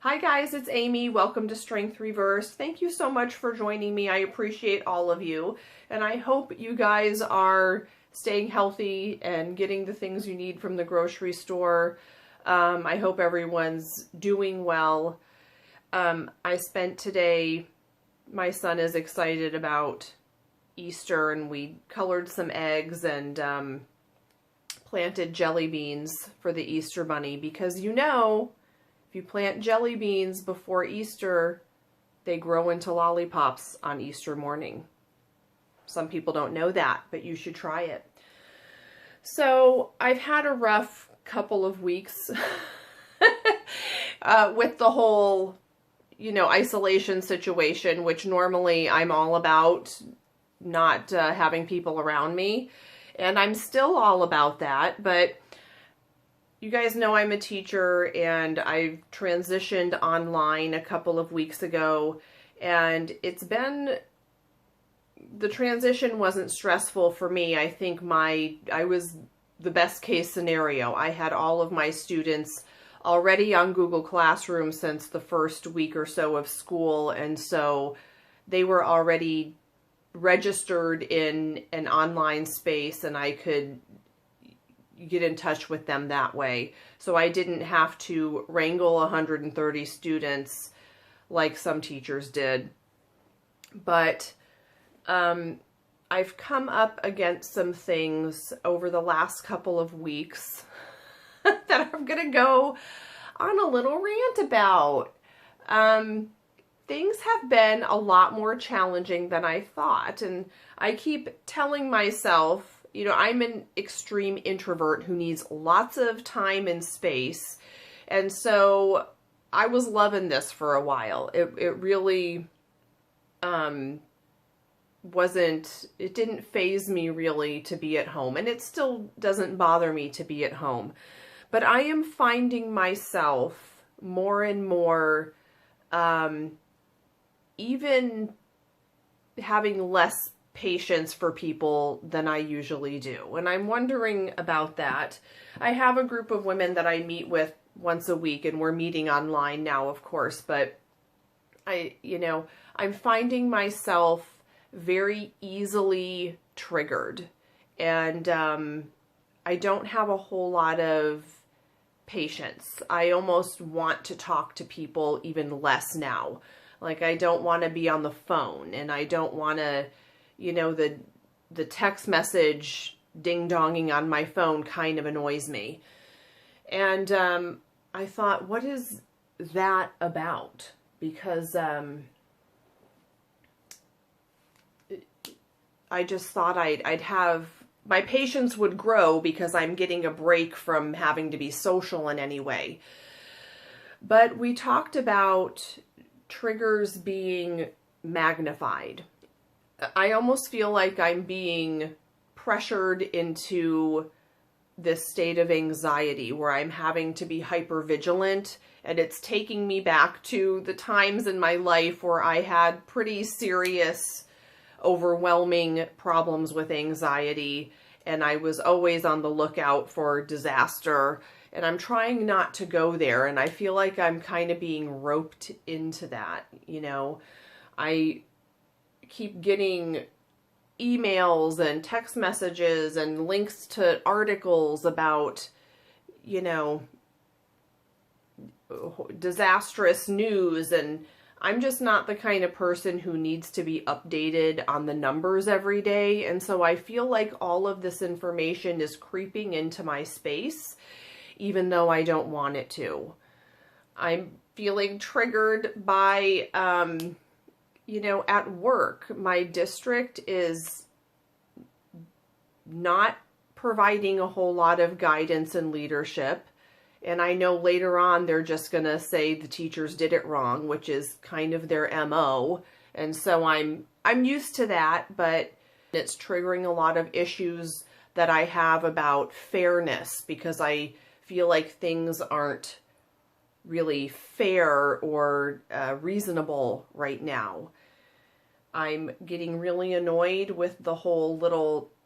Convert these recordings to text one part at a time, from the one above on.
Hi guys, it's Amy. Welcome to Strength Reversed. Thank you so much for joining me. I appreciate all of you, and I hope you guys are staying healthy and getting the things you need from the grocery store. I hope everyone's doing well. I spent today, my son is excited about Easter, and we colored some eggs and planted jelly beans for the Easter bunny because if you plant jelly beans before Easter, they grow into lollipops on Easter morning. Some people don't know that, but you should try it. So I've had a rough couple of weeks with the whole, isolation situation, which normally I'm all about not having people around me. And I'm still all about that, but you guys know I'm a teacher, and I've transitioned online a couple of weeks ago, and the transition wasn't stressful for me. I think I was the best case scenario. I had all of my students already on Google Classroom since the first week or so of school, and so they were already registered in an online space, and I could get in touch with them that way. So I didn't have to wrangle 130 students like some teachers did. But I've come up against some things over the last couple of weeks that I'm going to go on a little rant about. Things have been a lot more challenging than I thought. And I keep telling myself, I'm an extreme introvert who needs lots of time and space. And so I was loving this for a while. It really it didn't faze me really to be at home. And it still doesn't bother me to be at home. But I am finding myself more and more even having less patience for people than I usually do. And I'm wondering about that. I have a group of women that I meet with once a week, and we're meeting online now, of course, but I'm finding myself very easily triggered, and I don't have a whole lot of patience. I almost want to talk to people even less now. Like, I don't want to be on the phone, and I don't want to the text message ding-donging on my phone kind of annoys me. And I thought, what is that about? Because I just thought I'd have, my patience would grow because I'm getting a break from having to be social in any way. But we talked about triggers being magnified. I almost feel like I'm being pressured into this state of anxiety where I'm having to be hyper vigilant, and it's taking me back to the times in my life where I had pretty serious, overwhelming problems with anxiety, and I was always on the lookout for disaster, and I'm trying not to go there, and I feel like I'm kind of being roped into that, I keep getting emails and text messages and links to articles about, disastrous news, and I'm just not the kind of person who needs to be updated on the numbers every day, and so I feel like all of this information is creeping into my space, even though I don't want it to. I'm feeling triggered by at work, my district is not providing a whole lot of guidance and leadership. And I know later on they're just going to say the teachers did it wrong, which is kind of their MO. And so I'm used to that, but it's triggering a lot of issues that I have about fairness, because I feel like things aren't really fair or reasonable right now. I'm getting really annoyed with the whole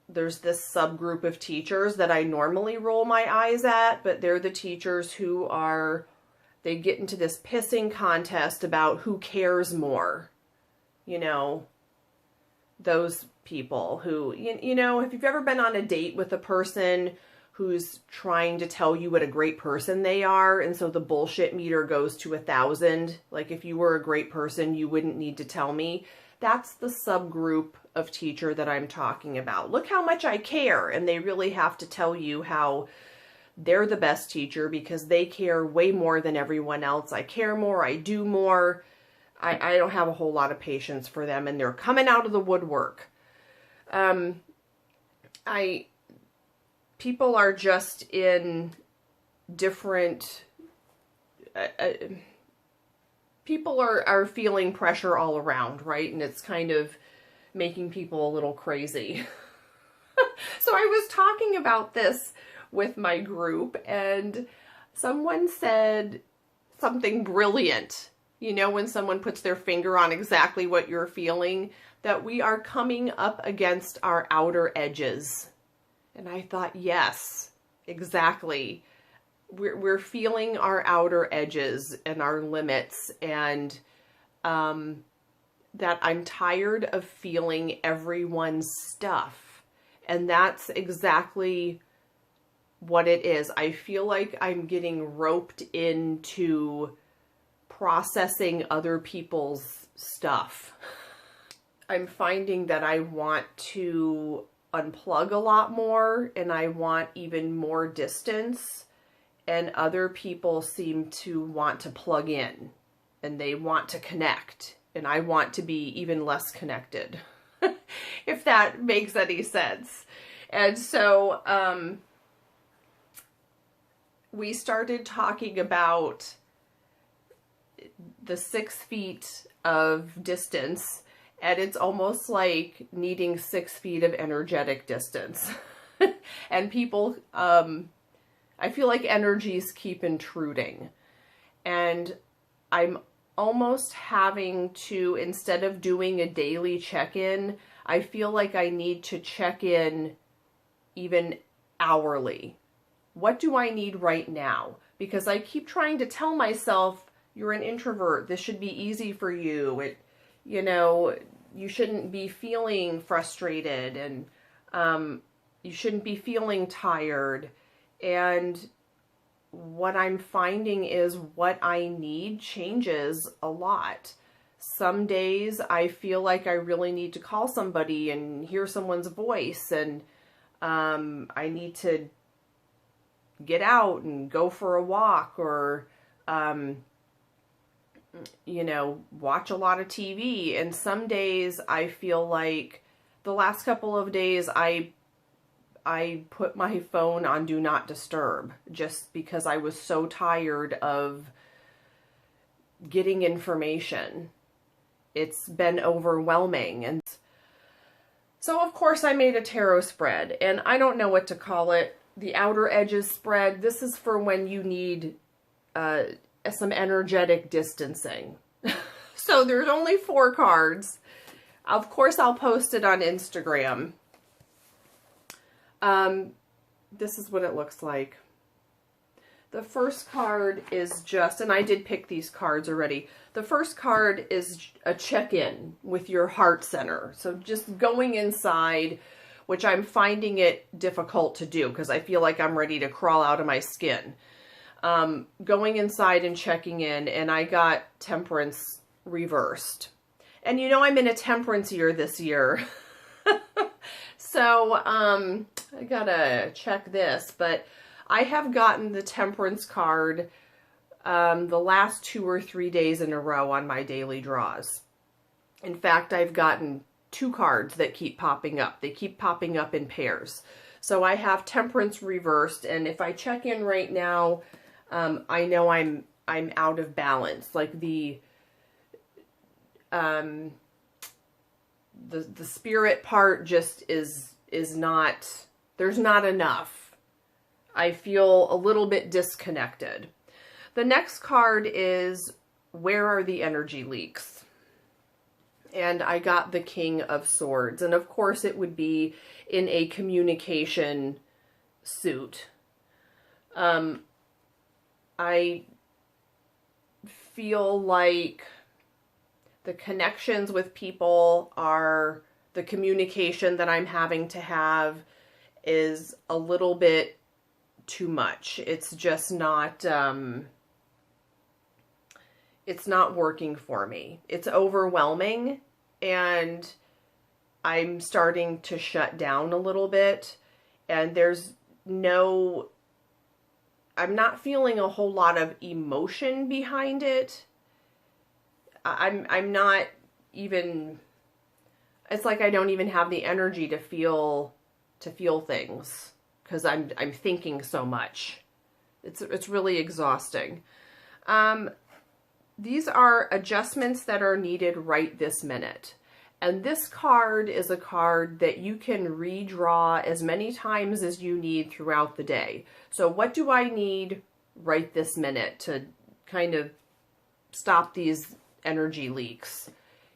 there's this subgroup of teachers that I normally roll my eyes at, but they're the teachers who are they get into this pissing contest about who cares more. You know, those people who, you know, if you've ever been on a date with a person who's trying to tell you what a great person they are, and so the bullshit meter goes to 1,000. Like, if you were a great person, you wouldn't need to tell me. That's the subgroup of teacher that I'm talking about. Look how much I care, and they really have to tell you how they're the best teacher because they care way more than everyone else. I care more, I do more. I don't have a whole lot of patience for them, and they're coming out of the woodwork. People are just in different, people are feeling pressure all around, right? And it's kind of making people a little crazy. So I was talking about this with my group, and someone said something brilliant. You know, when someone puts their finger on exactly what you're feeling, that we are coming up against our outer edges. And I thought, yes, exactly. We're feeling our outer edges and our limits, and that I'm tired of feeling everyone's stuff. And that's exactly what it is. I feel like I'm getting roped into processing other people's stuff. I'm finding that I want to unplug a lot more, and I want even more distance, and other people seem to want to plug in, and they want to connect, and I want to be even less connected, if that makes any sense. And so we started talking about the 6 feet of distance, and it's almost like needing 6 feet of energetic distance. And people, I feel like energies keep intruding, and I'm almost having to, instead of doing a daily check-in, I feel like I need to check in even hourly. What do I need right now? Because I keep trying to tell myself, you're an introvert, this should be easy for you. You know, you shouldn't be feeling frustrated, and you shouldn't be feeling tired. And what I'm finding is what I need changes a lot. Some days I feel like I really need to call somebody and hear someone's voice, and I need to get out and go for a walk, or you know, watch a lot of TV. And some days I feel like, the last couple of days I put my phone on Do Not Disturb, just because I was so tired of getting information. It's been overwhelming. And so of course I made a tarot spread, and I don't know what to call it. The Outer Edges spread. This is for when you need some energetic distancing. So there's only 4 cards. Of course, I'll post it on Instagram. This is what it looks like. The first card is just, and I did pick these cards already. The first card is a check-in with your heart center. So just going inside, which I'm finding it difficult to do because I feel like I'm ready to crawl out of my skin. Going inside and checking in, and I got Temperance reversed. And you know, I'm in a Temperance year this year. So, I gotta check this, but I have gotten the Temperance card, the last 2 or 3 days in a row on my daily draws. In fact, I've gotten 2 cards that keep popping up. They keep popping up in pairs. So I have Temperance reversed, and if I check in right now, I know I'm out of balance. Like the spirit part just is not, there's not enough. I feel a little bit disconnected. The next card is, where are the energy leaks? And I got the King of Swords. And of course it would be in a communication suit. feel like the connections with people are, the communication that I'm having to have is a little bit too much. It's just not, it's not working for me. It's overwhelming, and I'm starting to shut down a little bit, and there's no, I'm not feeling a whole lot of emotion behind it. I'm not even, it's like I don't even have the energy to feel things, because I'm thinking so much. It's really exhausting. These are adjustments that are needed right this minute. And this card is a card that you can redraw as many times as you need throughout the day. So what do I need right this minute to kind of stop these energy leaks?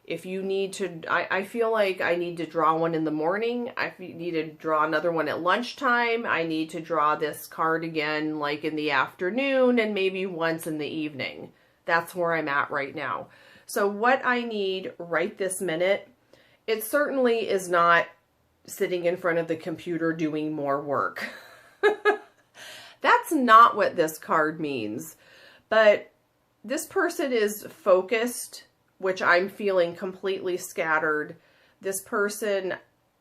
If you need to, I feel like I need to draw one in the morning. I need to draw another one at lunchtime. I need to draw this card again like in the afternoon, and maybe once in the evening. That's where I'm at right now. So what I need right this minute, it certainly is not sitting in front of the computer doing more work. That's not what this card means. But this person is focused, which I'm feeling completely scattered. This person,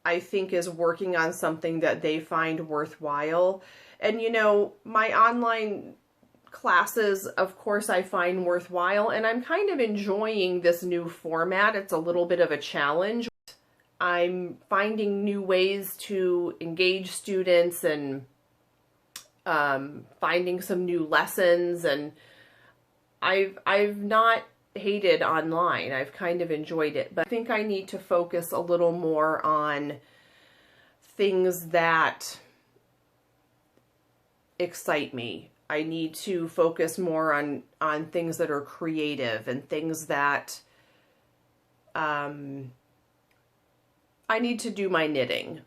I think, is working on something that they find worthwhile. And you know, my online classes, of course, I find worthwhile, and I'm kind of enjoying this new format. It's a little bit of a challenge. I'm finding new ways to engage students and finding some new lessons, and I've not hated online. I've kind of enjoyed it, but I think I need to focus a little more on things that excite me. I need to focus more on things that are creative and things that I need to do my knitting,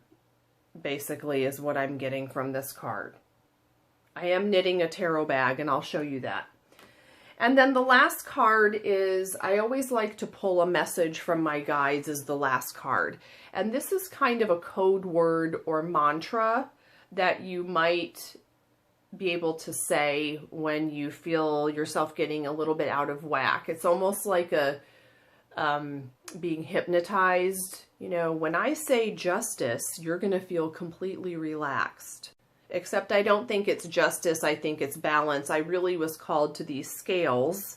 basically, is what I'm getting from this card. I am knitting a tarot bag, and I'll show you that. And then the last card is, I always like to pull a message from my guides as the last card. And this is kind of a code word or mantra that you might be able to say when you feel yourself getting a little bit out of whack. It's almost like a being hypnotized. You know, when I say justice, you're going to feel completely relaxed. Except I don't think it's justice, I think it's balance. I really was called to these scales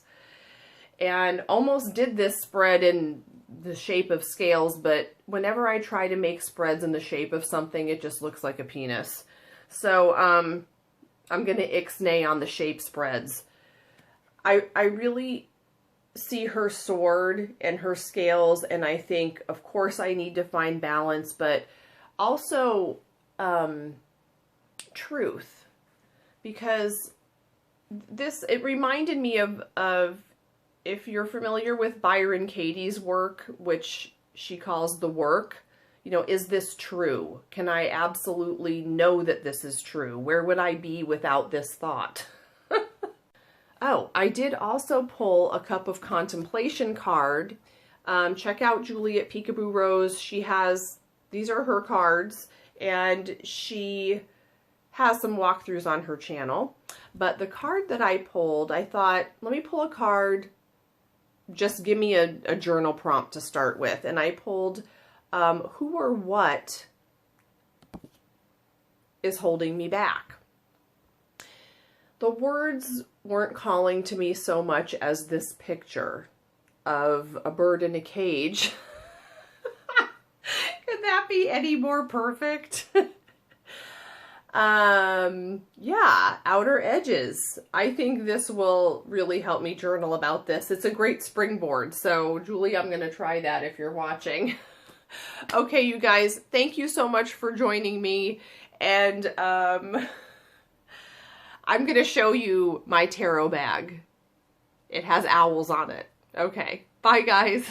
and almost did this spread in the shape of scales, but whenever I try to make spreads in the shape of something, it just looks like a penis. So I'm going to ixnay on the shape spreads. I really see her sword and her scales, and I think, of course, I need to find balance, but also truth, because it reminded me of if you're familiar with Byron Katie's work, which she calls the work, you know, is this true? Can I absolutely know that this is true? Where would I be without this thought? Oh, I did also pull a Cup of Contemplation card. Check out Julie at Peekaboorose. She has, these are her cards, and she has some walkthroughs on her channel. But the card that I pulled, I thought, let me pull a card, just give me a journal prompt to start with. And I pulled who or what is holding me back. The words weren't calling to me so much as this picture of a bird in a cage. Could that be any more perfect? Yeah, outer edges. I think this will really help me journal about this. It's a great springboard. So Julie, I'm going to try that if you're watching. Okay, you guys, thank you so much for joining me. And I'm going to show you my tarot bag. It has owls on it. Okay, bye guys.